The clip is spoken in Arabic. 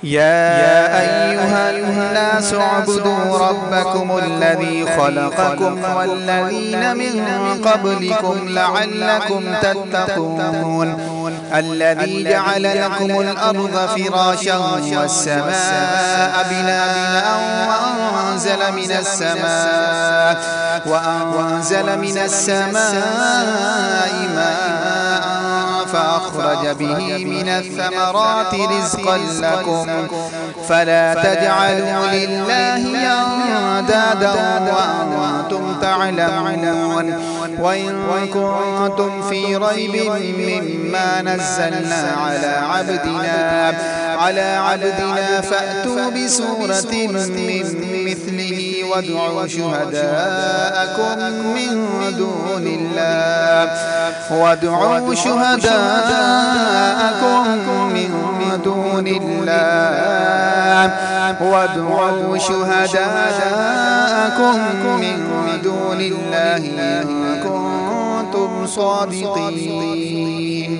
يا أيها الناس اعبدوا ربكم الذي خلقكم والذين من قبلكم لعلكم تتقون الذي جعل لكم الأرض فراشا والسماء بناء وأنزل من السماء ماء فأخرج به من الثمرات رزقا لكم فلا تجعلوا لله أندادا وأنتم تعلمون وإن كنتم في ريب مما نزلنا على عبدنا فأتوا بسورة من مثله وادعوا شهداءكم من دون الله إن كنتم صادقين.